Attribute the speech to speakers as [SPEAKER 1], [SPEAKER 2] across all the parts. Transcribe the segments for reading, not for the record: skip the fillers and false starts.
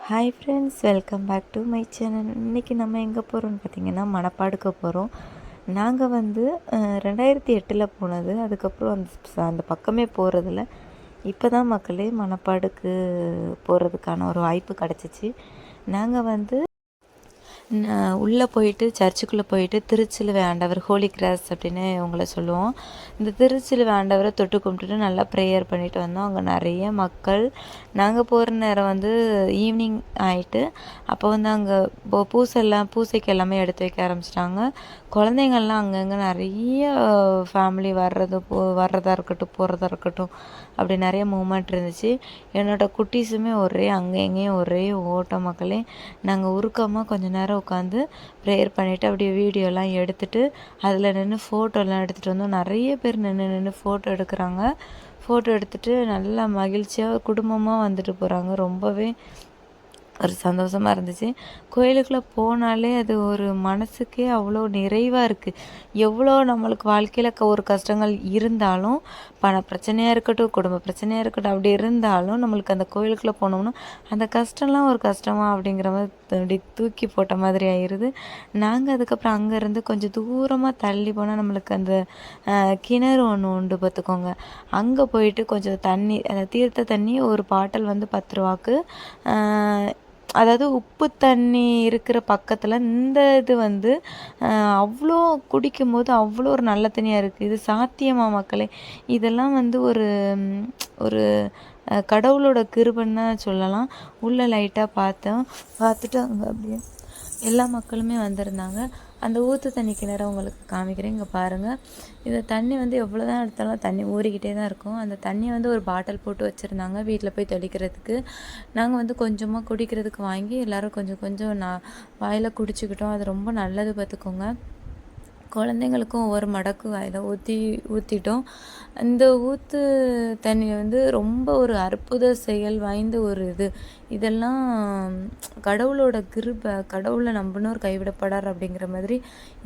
[SPEAKER 1] Hi friends, welcome back to my channel. இன்றைக்கி நம்ம எங்கே போகிறோம்னு பார்த்திங்கன்னா மணப்பாடுக்கு போகிறோம். நாங்கள் 2008 போனது. அதுக்கப்புறம் அந்த பக்கமே போகிறதில்ல. இப்போ தான் மக்களே மணப்பாடுக்கு போகிறதுக்கான ஒரு வாய்ப்பு கிடச்சிச்சு. நாங்கள் உள்ளே போயிட்டு சர்ச்சுக்குள்ளே போயிட்டு திருச்சிலுவை ஆண்டவர், ஹோலி கிராஸ் அப்படின்னு அவங்கள சொல்லுவோம். இந்த திருச்சிலுவை ஆண்டவரை தொட்டு கும்பிட்டுட்டு நல்லா ப்ரேயர் பண்ணிட்டு வந்தோம். அங்கே நிறைய மக்கள். நாங்கள் போகிற நேரம் ஈவினிங் ஆகிட்டு. அப்போ அங்கே பூசைக்கு எல்லாமே எடுத்து வைக்க ஆரம்பிச்சிட்டாங்க. குழந்தைங்கள்லாம் அங்கங்கே நிறைய ஃபேமிலி வர்றதா இருக்கட்டும், போகிறதா இருக்கட்டும், அப்படி நிறைய மூமெண்ட் இருந்துச்சு. என்னோடய குட்டீஸுமே அங்கே எங்கேயும் ஒரே ஓட்ட மக்களே. நாங்கள் உருக்கமாக கொஞ்சம் நேரம் உட்காந்து ப்ரேயர் பண்ணிவிட்டு அப்படியே வீடியோலாம் எடுத்துகிட்டு அதில் நின்று ஃபோட்டோலாம் எடுத்துகிட்டு வந்தோம். நிறைய பேர் நின்று ஃபோட்டோ எடுக்கிறாங்க. ஃபோட்டோ எடுத்துகிட்டு நல்லா மகிழ்ச்சியாக குடும்பமாக வந்துட்டு போகிறாங்க. ரொம்பவே ஒரு சந்தோஷமாக இருந்துச்சு. கோயிலுக்குள்ளே போனாலே அது ஒரு மனசுக்கே அவ்வளோ நிறைவாக இருக்குது. எவ்வளோ நம்மளுக்கு வாழ்க்கையில் ஒரு கஷ்டங்கள் இருந்தாலும், பண பிரச்சனையாக இருக்கட்டும், குடும்ப பிரச்சனையாக இருக்கட்டும், அப்படி இருந்தாலும் நம்மளுக்கு அந்த கோயிலுக்குள்ளே போனோம்னா அந்த கஷ்டம்லாம் ஒரு கஷ்டமா அப்படிங்கிற மாதிரி அப்படி தூக்கி போட்ட மாதிரி ஆயிடுது. நாங்கள் அதுக்கப்புறம் அங்கேருந்து கொஞ்சம் தூரமாக தள்ளி போனால் நம்மளுக்கு அந்த கிணறு ஒன்று உண்டு பார்த்துக்கோங்க. அங்கே போயிட்டு கொஞ்சம் தண்ணி, அந்த தீர்த்த தண்ணி ஒரு பாட்டில் 10 ரூபாக்கு. அதாவது உப்பு தண்ணி இருக்கிற பக்கத்தில் இந்த இது அவ்வளோ குடிக்கும்போது அவ்வளோ ஒரு நல்ல தண்ணியாக இருக்குது. இது சாத்தியமா மக்களே? இதெல்லாம் ஒரு ஒரு கடவுளோட கிருபைன்னு தான் சொல்லலாம். உள்ளே லைட்டாக பார்த்துட்டு அங்கே அப்படியே எல்லா மக்களுமே வந்திருந்தாங்க. அந்த ஊற்று தண்ணி கிணறு உங்களுக்கு காமிக்கிறேன். இங்கே பாருங்கள். இந்த தண்ணி எவ்வளோ தான் எடுத்தாலும் தண்ணி ஊறிக்கிட்டே தான் இருக்கும். அந்த தண்ணி ஒரு பாட்டில் போட்டு வச்சுருந்தாங்க வீட்டில் போய் தெளிக்கிறதுக்கு. நாங்கள் கொஞ்சமாக குடிக்கிறதுக்கு வாங்கி எல்லோரும் கொஞ்சம் கொஞ்சம் வாயில் குடிச்சிக்கிட்டோம். அது ரொம்ப நல்லது பார்த்துக்கோங்க. குழந்தைங்களுக்கும் ஒவ்வொரு மடக்கு வாயில் ஊற்றிட்டோம். இந்த ஊற்று தண்ணி ரொம்ப ஒரு அற்புத செயல் வாய்ந்த ஒரு இதெல்லாம் கடவுளோட கிருபை. கடவுளை நம்பினோர் கைவிடப்படார் அப்படிங்கிற மாதிரி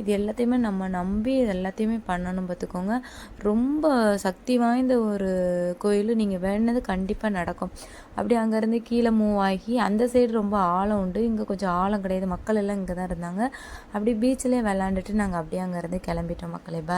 [SPEAKER 1] இது எல்லாத்தையுமே நம்ம நம்பி இது எல்லாத்தையுமே பண்ணணும் பார்த்துக்கோங்க. ரொம்ப சக்தி வாய்ந்த ஒரு கோயில். நீங்கள் வேணுனது கண்டிப்பாக நடக்கும். அப்படி அங்கேருந்து கீழே மூவ் ஆகி அந்த சைடு ரொம்ப ஆழம் உண்டு. இங்கே கொஞ்சம் ஆழம் கிடையாது. மக்கள் எல்லாம் இங்கே தான் இருந்தாங்க. அப்படி பீச்சிலே விளாண்டுட்டு நாங்கள் அப்படியே அங்கேருந்து கிளம்பிட்டோம் மக்களே. பாய்.